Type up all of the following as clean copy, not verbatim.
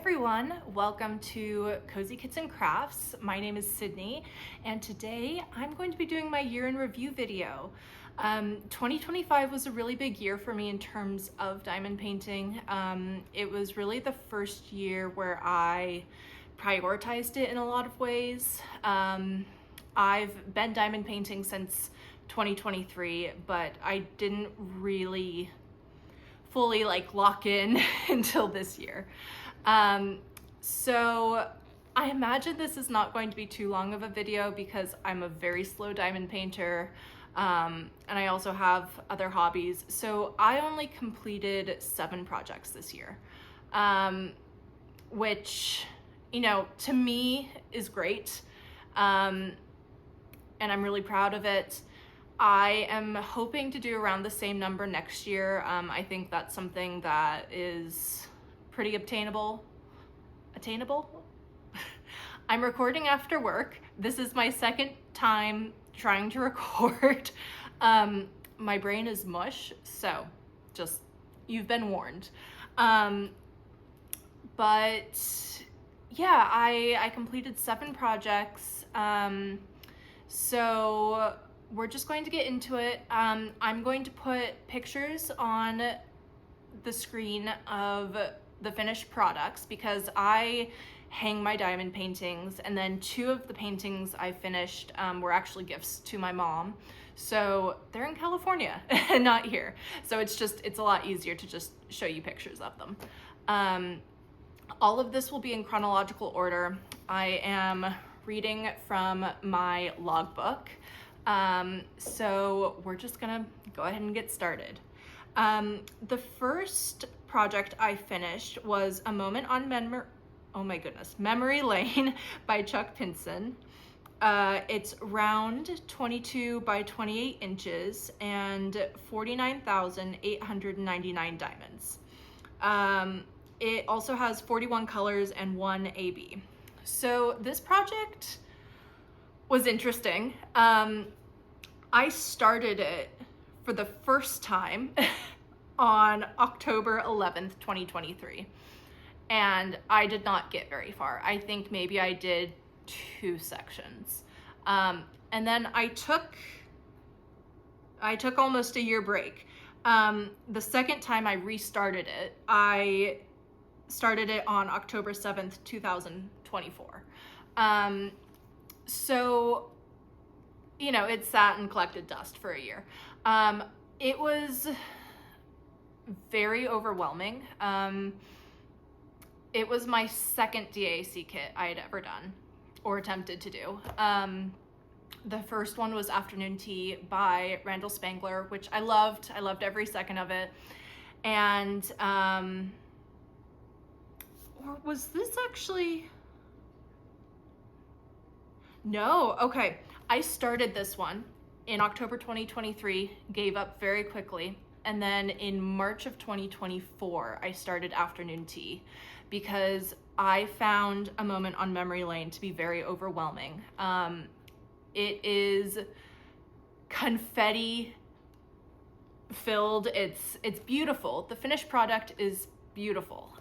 everyone, welcome to Cozy Kits and Crafts. My name is Sydney, and today I'm going to be doing my year in review video. 2025 was a really big year for me in terms of diamond painting. It was really the first year where I prioritized it in a lot of ways. I've been diamond painting since 2023, but I didn't really fully lock in until this year. So I imagine this is not going to be too long of a video because I'm a very slow diamond painter, and I also have other hobbies. So I only completed 7 projects this year, which, to me is great. And I'm really proud of it. I am hoping to do around the same number next year. I think that's something that is pretty attainable. I'm recording after work. This is my second time trying to record. My brain is mush, so just, you've been warned. But yeah, I completed 7 projects. So we're just going to get into it. I'm going to put pictures on the screen of the finished products because I hang my diamond paintings, and then 2 of the paintings I finished were actually gifts to my mom. So they're in California and not here. So it's a lot easier to just show you pictures of them. All of this will be in chronological order. I am reading from my logbook. So we're just gonna go ahead and get started. The first project I finished was A Moment on Memory Lane by Chuck Pinson. It's round 22 by 28 inches and 49,899 diamonds. It also has 41 colors and 1 AB. So this project was interesting. I started it for the first time on October 11th, 2023. And I did not get very far. I think maybe I did 2 sections. And then I took almost a year break. The second time I restarted it, I started it on October 7th, 2024. So, it sat and collected dust for a year. It was very overwhelming. It was my second DAC kit I had ever done or attempted to do. The first one was Afternoon Tea by Randall Spangler, which I loved. I loved every second of it. And, or was this actually... No, okay. I started this one in October 2023, gave up very quickly. And then in March of 2024, I started Afternoon Tea because I found A Moment on Memory Lane to be very overwhelming. It is confetti filled. It's beautiful. The finished product is beautiful,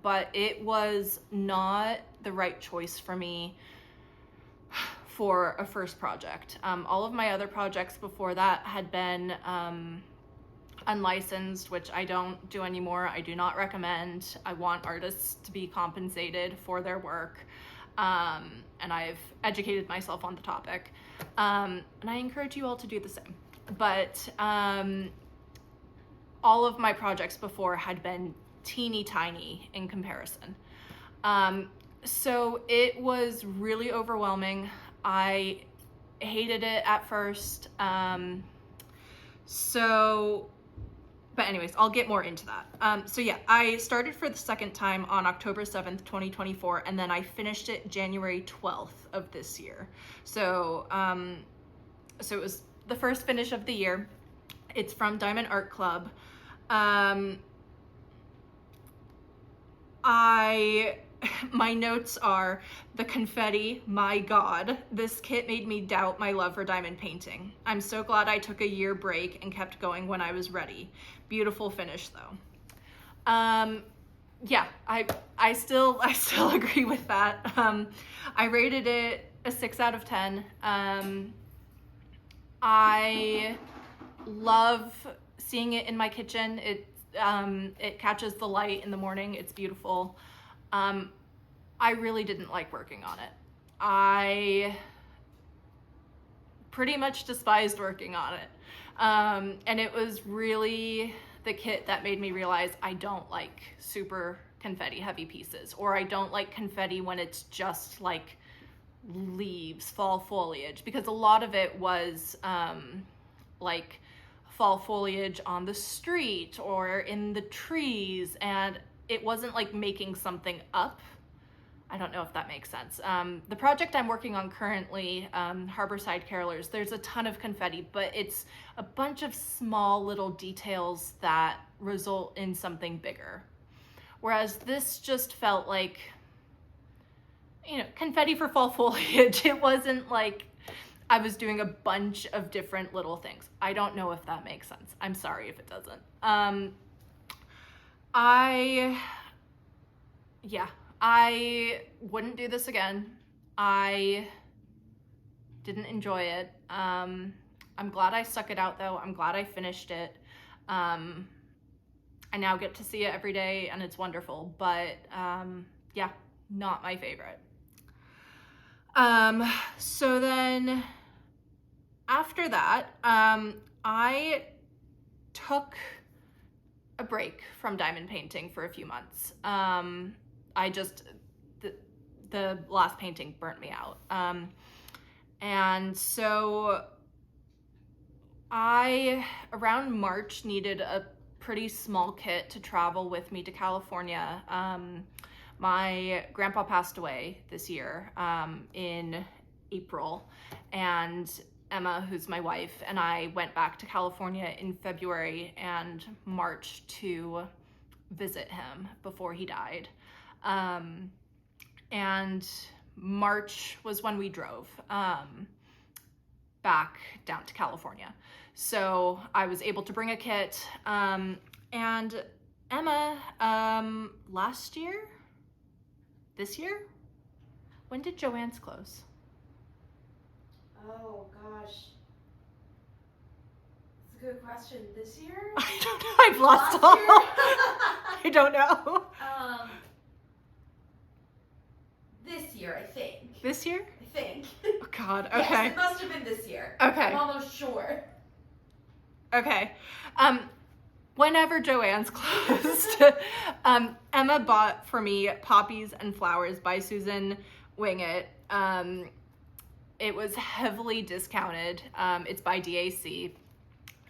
but it was not the right choice for me for a first project. All of my other projects before that had been unlicensed, which I don't do anymore. I do not recommend. I want artists to be compensated for their work. And I've educated myself on the topic. And I encourage you all to do the same. But all of my projects before had been teeny tiny in comparison. So it was really overwhelming. I hated it at first. But anyways, I'll get more into that. So yeah, I started for the second time on October 7th, 2024, and then I finished it January 12th of this year. So, so it was the first finish of the year. It's from Diamond Art Club. My notes are the confetti, my God, this kit made me doubt my love for diamond painting. I'm so glad I took a year break and kept going when I was ready. Beautiful finish though. yeah, I still agree with that. I rated it a 6 out of 10. I love seeing it in my kitchen. It catches the light in the morning. It's beautiful. I really didn't like working on it. I pretty much despised working on it. And it was really the kit that made me realize I don't like super confetti heavy pieces, or I don't like confetti when it's just like leaves, fall foliage, because a lot of it was like fall foliage on the street or in the trees, and it wasn't like making something up. I don't know if that makes sense. The project I'm working on currently, Harborside Carolers, there's a ton of confetti, but it's a bunch of small little details that result in something bigger. Whereas this just felt like, confetti for fall foliage. It wasn't like I was doing a bunch of different little things. I don't know if that makes sense. I'm sorry if it doesn't. I wouldn't do this again. I didn't enjoy it. I'm glad I stuck it out though. I'm glad I finished it. I now get to see it every day and it's wonderful, but yeah, not my favorite. So then after that, I took a break from diamond painting for a few months. The last painting burnt me out. And so I, around March, needed a pretty small kit to travel with me to California. My grandpa passed away this year, in April, and Emma, who's my wife, and I went back to California in February and March to visit him before he died. And March was when we drove back down to California. So I was able to bring a kit. And Emma, this year? When did Joann's close? Oh gosh. That's a good question. This year? I don't know. I've lost all. I don't know. This year, I think. This year? I think. Oh God. Okay. Yes, it must have been this year. Okay. I'm almost sure. Okay. Whenever Joann's closed, Emma bought for me Poppies and Flowers by Susan Wingett. It was heavily discounted. It's by DAC.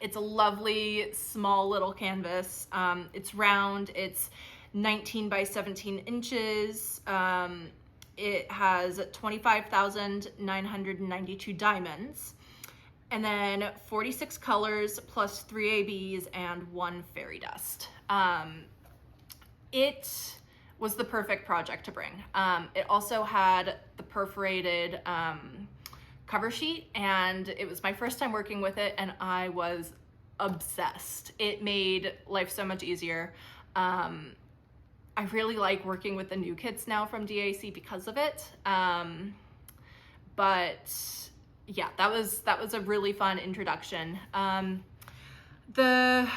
It's a lovely small little canvas. It's round. It's 19 by 17 inches. It has 25,992 diamonds. And then 46 colors plus 3 ABs and 1 fairy dust. It was the perfect project to bring. It also had the perforated cover sheet, and it was my first time working with it, and I was obsessed. It made life so much easier. I really like working with the new kits now from DAC because of it. But yeah, that was a really fun introduction. The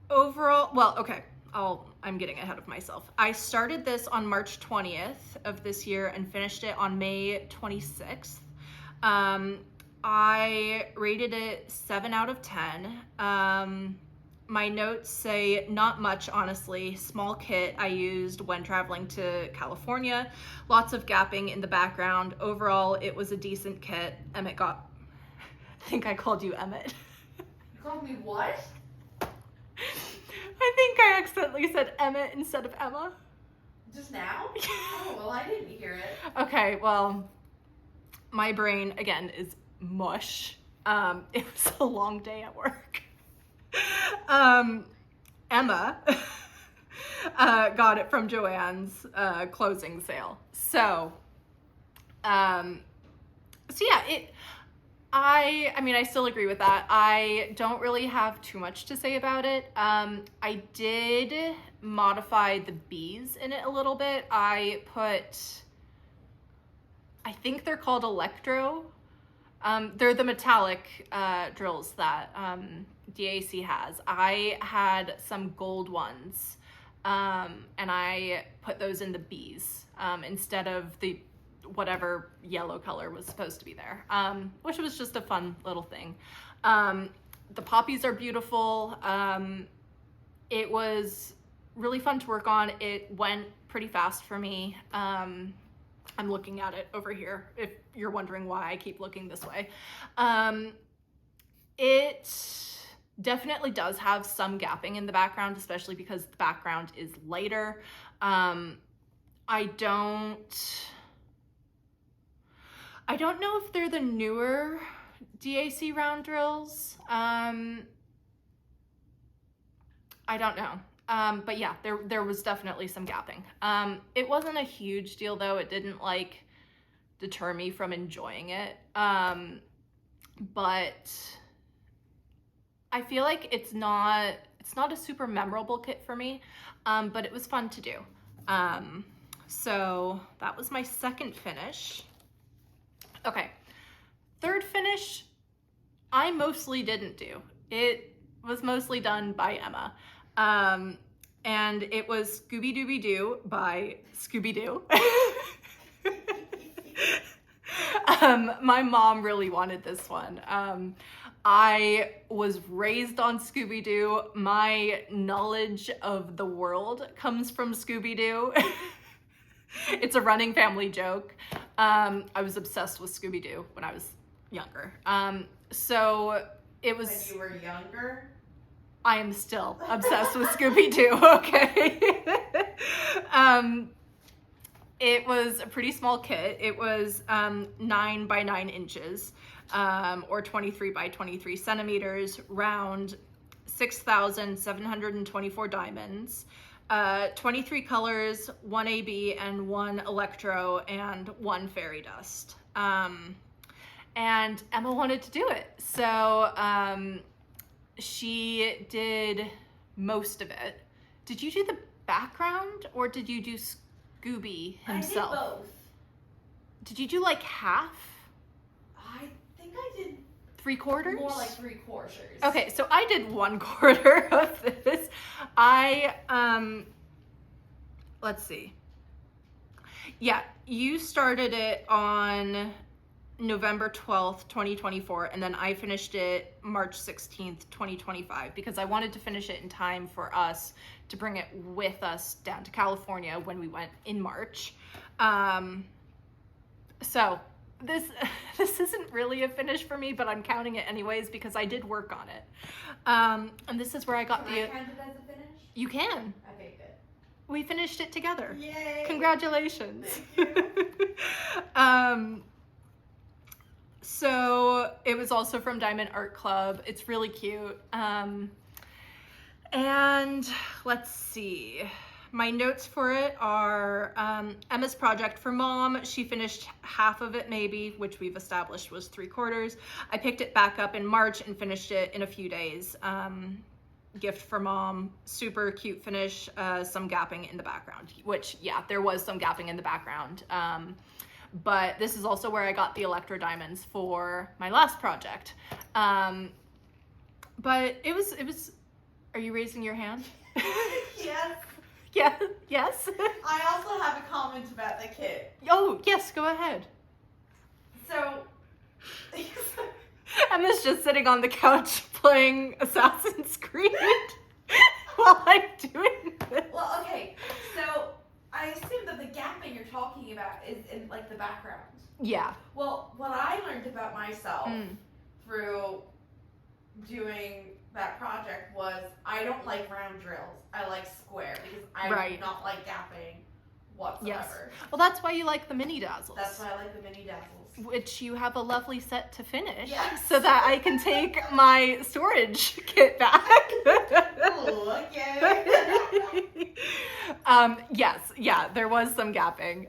overall, well, okay, I'm getting ahead of myself. I started this on March 20th of this year and finished it on May 26th. I rated it 7 out of 10. My notes say not much, honestly. Small kit I used when traveling to California. Lots of gapping in the background. Overall, it was a decent kit. Emmett got, I think I called you Emmett. You called me what? I think I accidentally said Emmett instead of Emma. Just now? Oh, well, I didn't hear it. Okay, well, my brain, again, is mush. It was a long day at work. Emma got it from Joann's closing sale. So yeah, I mean, I still agree with that. I don't really have too much to say about it. I did modify the bees in it a little bit. I think they're called electro. They're the metallic drills that DAC has. I had some gold ones, and I put those in the bees instead of the whatever yellow color was supposed to be there, which was just a fun little thing. The poppies are beautiful. It was really fun to work on. It went pretty fast for me. I'm looking at it over here if you're wondering why I keep looking this way. It definitely does have some gapping in the background, especially because the background is lighter. I don't know if they're the newer DAC round drills. I don't know. But yeah, there was definitely some gapping. It wasn't a huge deal though. It didn't like deter me from enjoying it. But I feel like it's not a super memorable kit for me, but it was fun to do. So that was my second finish. Okay, third finish, I mostly didn't do. It was mostly done by Emma. And it was Scooby-Doo by Scooby-Doo. My mom really wanted this one. I was raised on Scooby-Doo. My knowledge of the world comes from Scooby-Doo. It's a running family joke. I was obsessed with Scooby-Doo when I was younger. So it was... When you were younger? I am still obsessed with Scooby-Doo, okay? It was a pretty small kit. It was 9 by 9 inches, or 23 by 23 centimeters, round, 6,724 diamonds, 23 colors, 1 AB and 1 electro, and 1 fairy dust. And Emma wanted to do it. So she did most of it. Did you do the background or did you do Scooby himself? I did both. Did you do like half? I think I did 3/4? more like 3/4. Okay, so I did 1/4 of this. Let's see. Yeah, you started it on November 12th, 2024, and then I finished it March 16th, 2025, because I wanted to finish it in time for us to bring it with us down to California when we went in March. So this isn't really a finish for me, but I'm counting it anyways because I did work on it. And this is where I got Can I count it as a finish? You can. Okay, good. We finished it together. Yay! Congratulations. Thank you. So it was also from Diamond Art Club. It's really cute. And let's see. My notes for it are Emma's project for mom. She finished half of it maybe, which we've established was 3/4. I picked it back up in March and finished it in a few days. Gift for mom, super cute finish, some gapping in the background, which yeah, there was some gapping in the background. But this is also where I got the electro diamonds for my last project. But it was, are you raising your hand? Yes. Yeah, yes. I also have a comment about the kit. Oh, yes, go ahead. So, Emma's just sitting on the couch playing Assassin's Creed while I'm doing this. well, okay, so I assume that the gapping you're talking about is in like the background. Yeah. Well, what I learned about myself through doing that project was I don't like round drills. I like square because I do not like gapping whatsoever. Yes. Well, that's why you like the mini dazzles. That's why I like the mini dazzles. Which you have a lovely set to finish. Yes. So that I can take my storage kit back. Ooh, okay. Yes, yeah, there was some gapping.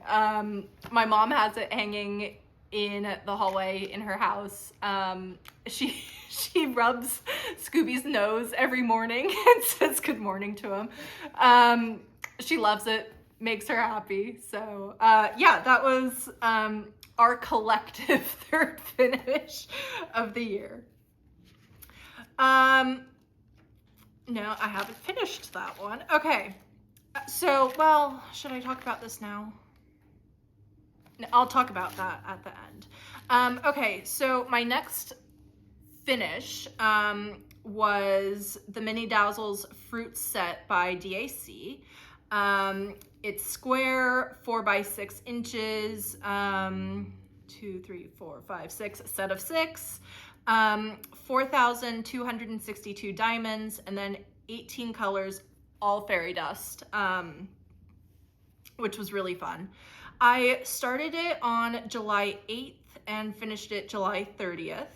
My mom has it hanging in the hallway in her house. She rubs Scooby's nose every morning and says good morning to him. She loves it, makes her happy. So yeah, that was our collective third finish of the year. No, I haven't finished that one. Okay, so, well, should I talk about this now? No, I'll talk about that at the end. Okay, so my next finish was the Mini Dazzles Fruit Set by DAC. It's square, 4 by 6 inches, 2, 3, 4, 5, 6, a set of 6, 4,262 diamonds, and then 18 colors, all fairy dust, which was really fun. I started it on July 8th and finished it July 30th.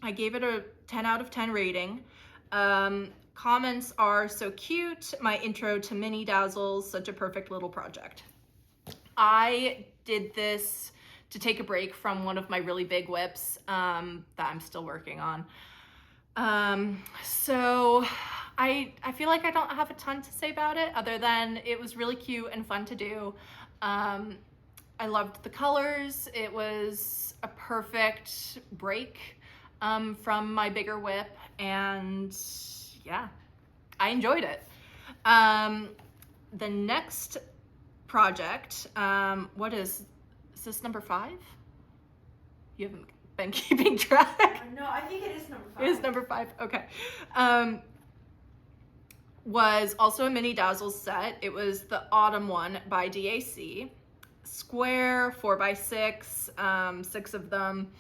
I gave it a 10 out of 10 rating. Comments are so cute. My intro to Mini Dazzles, such a perfect little project. I did this to take a break from one of my really big whips that I'm still working on. So I feel like I don't have a ton to say about it other than it was really cute and fun to do. I loved the colors. It was a perfect break from my bigger whip, and yeah, I enjoyed it. The next project, what is this, number 5? You haven't been keeping track. No, I think it is number 5. It is number 5, okay. Was also a Mini Dazzles set. It was the autumn one by DAC. Square, 4 by 6, 6 of them,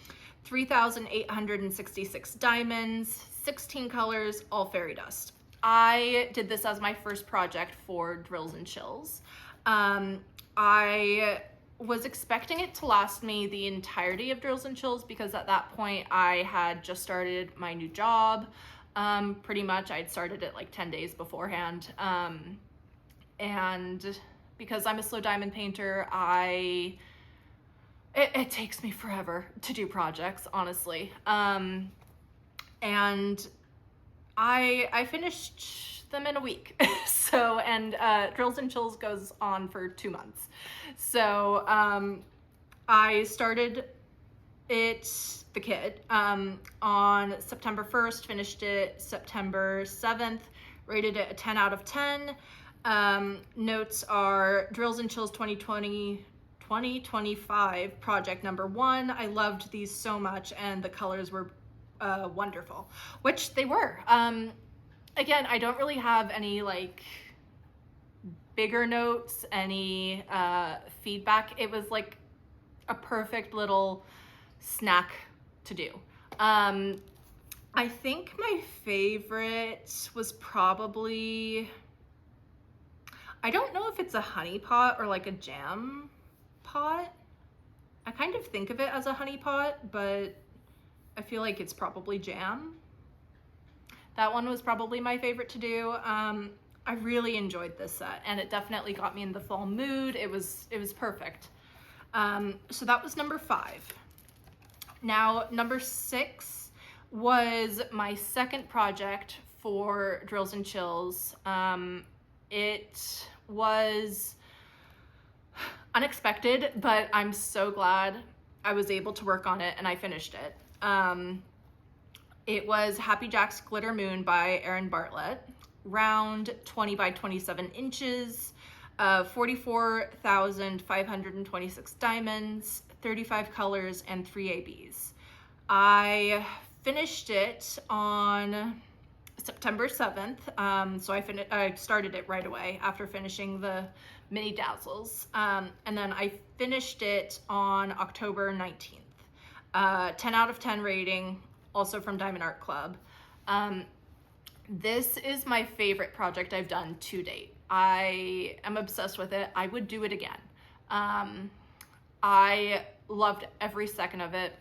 3,866 diamonds, 16 colors, all fairy dust. I did this as my first project for Drills and Chills. I was expecting it to last me the entirety of Drills and Chills because at that point I had just started my new job. Pretty much I'd started it like 10 days beforehand. And because I'm a slow diamond painter, it takes me forever to do projects, honestly. And I finished them in a week. So, and Drills and Chills goes on for 2 months. So I started the kit on September 1st, finished it September 7th, rated it a 10 out of 10. Notes are Drills and Chills 2025 project number 1. I loved these so much and the colors were wonderful, which they were. Again, I don't really have any like bigger notes, any feedback. It was like a perfect little snack to do. I think my favorite was probably, I don't know if it's a honey pot or like a jam pot. I kind of think of it as a honey pot, but I feel like it's probably jam. That one was probably my favorite to do. I really enjoyed this set and it definitely got me in the fall mood. It was perfect. So that was number 5. Now, number 6 was my second project for Drills and Chills. It was unexpected, but I'm so glad I was able to work on it and I finished it. It was Happy Jack's Glitter Moon by Erin Bartlett. Round, 20 by 27 inches, 44,526 diamonds, 35 colors, and 3 ABs. I finished it on September 7th, so I started it right away after finishing the Mini Dazzles, and then I finished it on October 19th. 10 out of 10 rating, also from Diamond Art Club. This is my favorite project I've done to date. I am obsessed with it. I would do it again. I loved every second of it.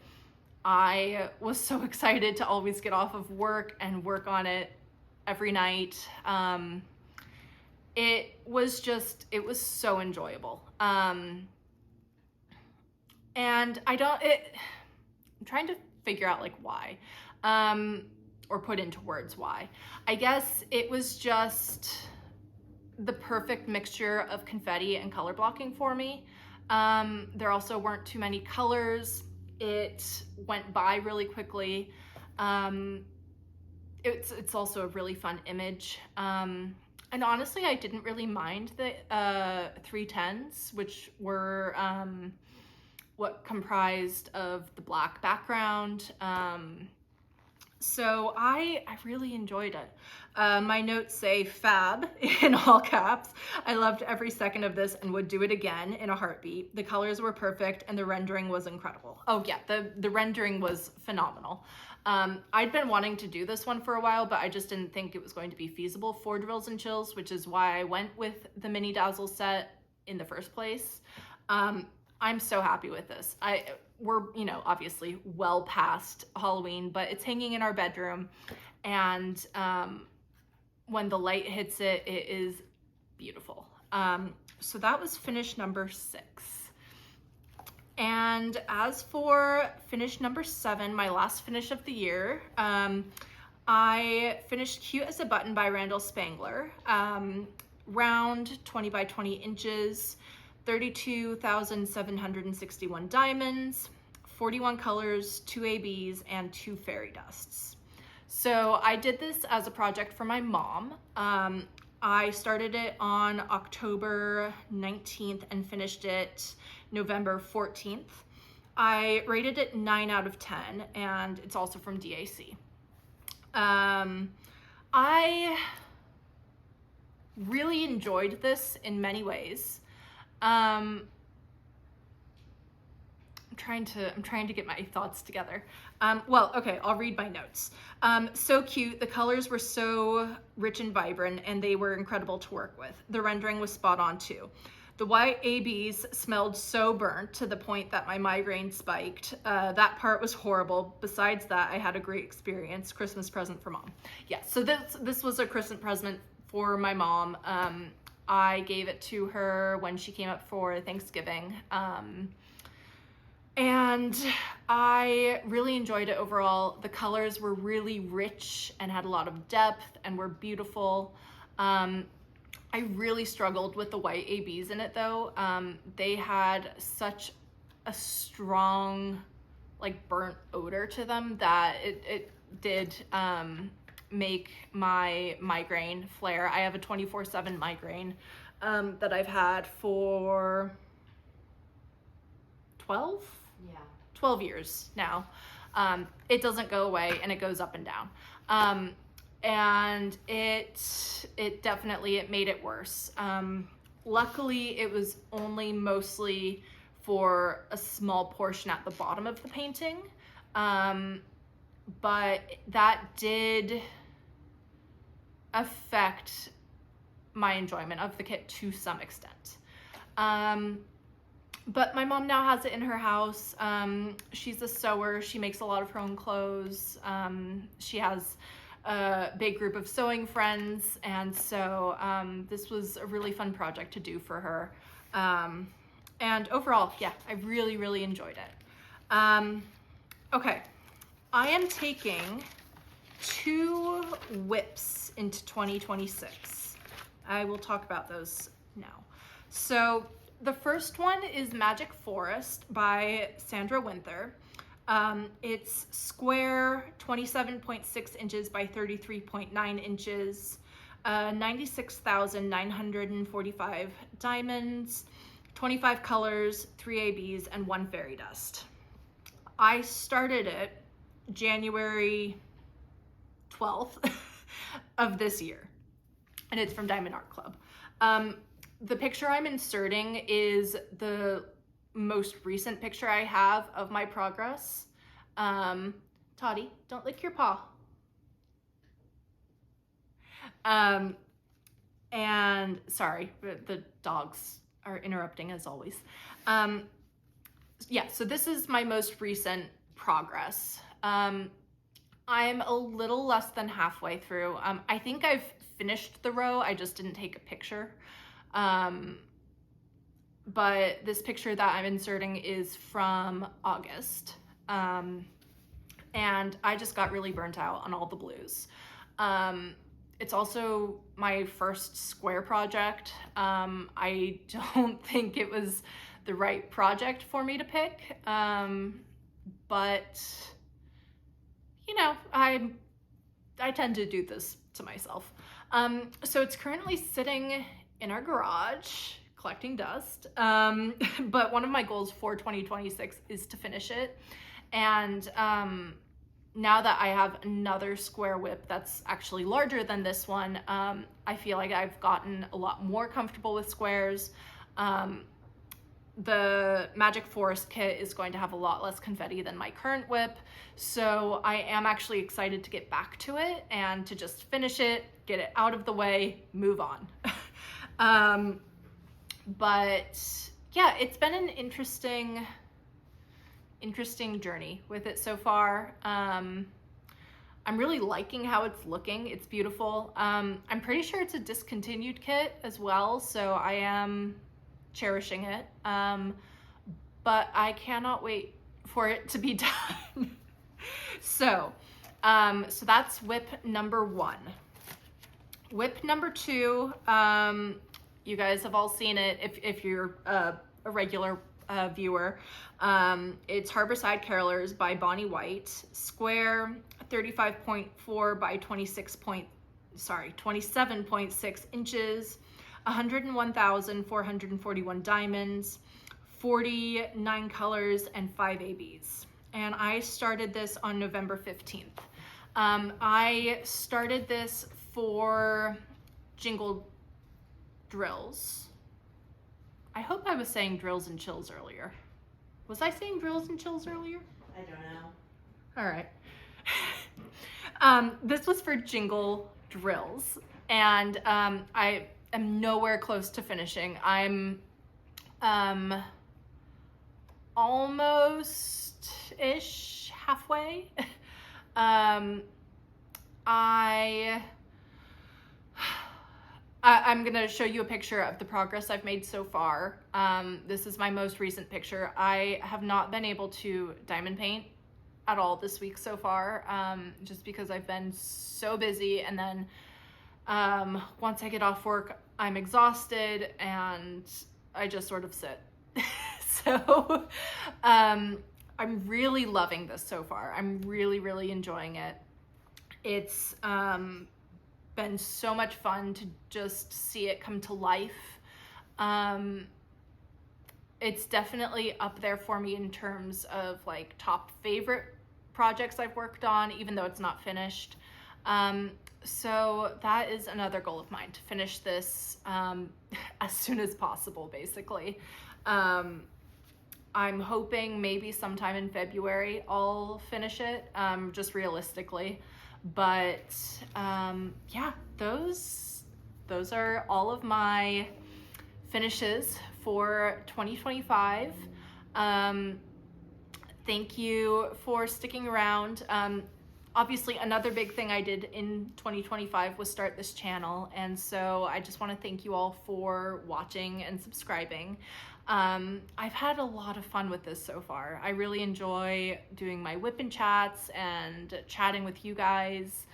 I was so excited to always get off of work and work on it every night. It was so enjoyable. And I'm trying to figure out like why, or put into words why. I guess it was just the perfect mixture of confetti and color blocking for me. There also weren't too many colors. It went by really quickly. It's also a really fun image. And honestly, I didn't really mind the 310s, which were what comprised of the black background. So I really enjoyed it. My notes say fab in all caps. I loved every second of this and would do it again in a heartbeat. The colors were perfect and the rendering was incredible. Oh yeah, the rendering was phenomenal. I'd been wanting to do this one for a while, but I just didn't think it was going to be feasible for Drills and Chills, which is why I went with the mini dazzle set in the first place. I'm so happy with this. We're, obviously well past Halloween, but it's hanging in our bedroom, and when the light hits it, it is beautiful. So that was finish number 6. And as for finish number 7, my last finish of the year, I finished Cute as a Button by Randall Spangler. Round 20 by 20 inches, 32,761 diamonds, 41 colors, 2 ABs, and 2 fairy dusts. So I did this as a project for my mom. I started it on October 19th and finished it November 14th. I rated it 9 out of 10, and it's also from DAC. I really enjoyed this in many ways. I'm trying to get my thoughts together. Well, okay, I'll read my notes. So cute. The colors were so rich and vibrant, and they were incredible to work with. The rendering was spot on too. The white ABs smelled so burnt to the point that my migraine spiked. That part was horrible. Besides that, I had a great experience. Christmas present for mom. Yeah, so this was a Christmas present for my mom. I gave it to her when she came up for Thanksgiving. And I really enjoyed it overall. The colors were really rich and had a lot of depth and were beautiful. I really struggled with the white ABs in it though. They had such a strong, like, burnt odor to them that it did make my migraine flare. I have a 24/7 migraine that I've had for 12 years now. It doesn't go away, and it goes up and down. And it definitely made it worse. Luckily, it was only mostly for a small portion at the bottom of the painting. But that did affect my enjoyment of the kit to some extent. But my mom now has it in her house. She's a sewer. She makes a lot of her own clothes. She has a big group of sewing friends, and so this was a really fun project to do for her. And overall, yeah, I really, really enjoyed it. Okay, I am taking 2 whips into 2026. I will talk about those now. So the first one is Magic Forest by Sandra Winther. It's square, 27.6 inches by 33.9 inches, 96,945 diamonds, 25 colors, 3 ABs, and 1 fairy dust. I started it January 12th of this year, and it's from Diamond Art Club. The picture I'm inserting is the most recent picture I have of my progress. Toddy, don't lick your paw. And sorry, the dogs are interrupting as always. Yeah, so this is my most recent progress. I'm a little less than halfway through. I think I've finished the row, I just didn't take a picture. but this picture that I'm inserting is from August. And I just got really burnt out on all the blues. It's also my first square project. I don't think it was the right project for me to pick, but you know, I tend to do this to myself. So it's currently sitting in our garage collecting dust, but one of my goals for 2026 is to finish it. And now that I have another square whip that's actually larger than this one, I feel like I've gotten a lot more comfortable with squares. The Magic Forest kit is going to have a lot less confetti than my current whip, so I am actually excited to get back to it and to just finish it, get it out of the way, move on. But yeah, it's been an interesting journey with it so far. I'm really liking how it's looking. It's beautiful. I'm pretty sure it's a discontinued kit as well, so I am cherishing it. But I cannot wait for it to be done. So that's whip number 1. Whip number 2, you guys have all seen it if you're a regular viewer. It's Harborside Carolers by Bonnie White, square, 35.4 by 27.6 inches, 101,441 diamonds, 49 colors, and 5 ABs. And I started this on November 15th. I started this for Jingle Drills. I hope I was saying drills and chills earlier. Was I saying drills and chills earlier? I don't know. All right. This was for Jingle Drills, and I am nowhere close to finishing. I'm almost-ish halfway. I'm gonna show you a picture of the progress I've made so far. This is my most recent picture. I have not been able to diamond paint at all this week so far, just because I've been so busy, and then once I get off work, I'm exhausted and I just sort of sit. So I'm really loving this so far. I'm really enjoying it. It's been so much fun to just see it come to life. It's definitely up there for me in terms of like top favorite projects I've worked on, even though it's not finished. So that is another goal of mine, to finish this as soon as possible, basically. I'm hoping maybe sometime in February I'll finish it, just realistically. But yeah, those are all of my finishes for 2025. Thank you for sticking around. Obviously, another big thing I did in 2025 was start this channel, and so I just want to thank you all for watching and subscribing. I've had a lot of fun with this so far. I really enjoy doing my whippin' chats and chatting with you guys.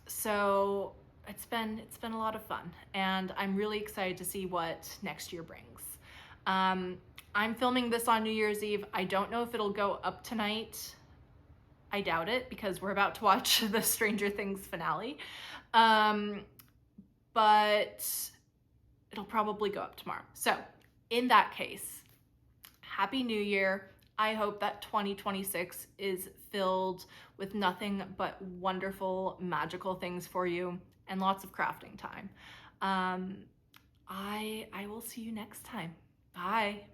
So it's been a lot of fun, and I'm really excited to see what next year brings. I'm filming this on New Year's Eve. I don't know if it'll go up tonight. I doubt it, because we're about to watch the Stranger Things finale. But it'll probably go up tomorrow. So in that case, Happy New Year. I hope that 2026 is filled with nothing but wonderful, magical things for you and lots of crafting time. I will see you next time. Bye.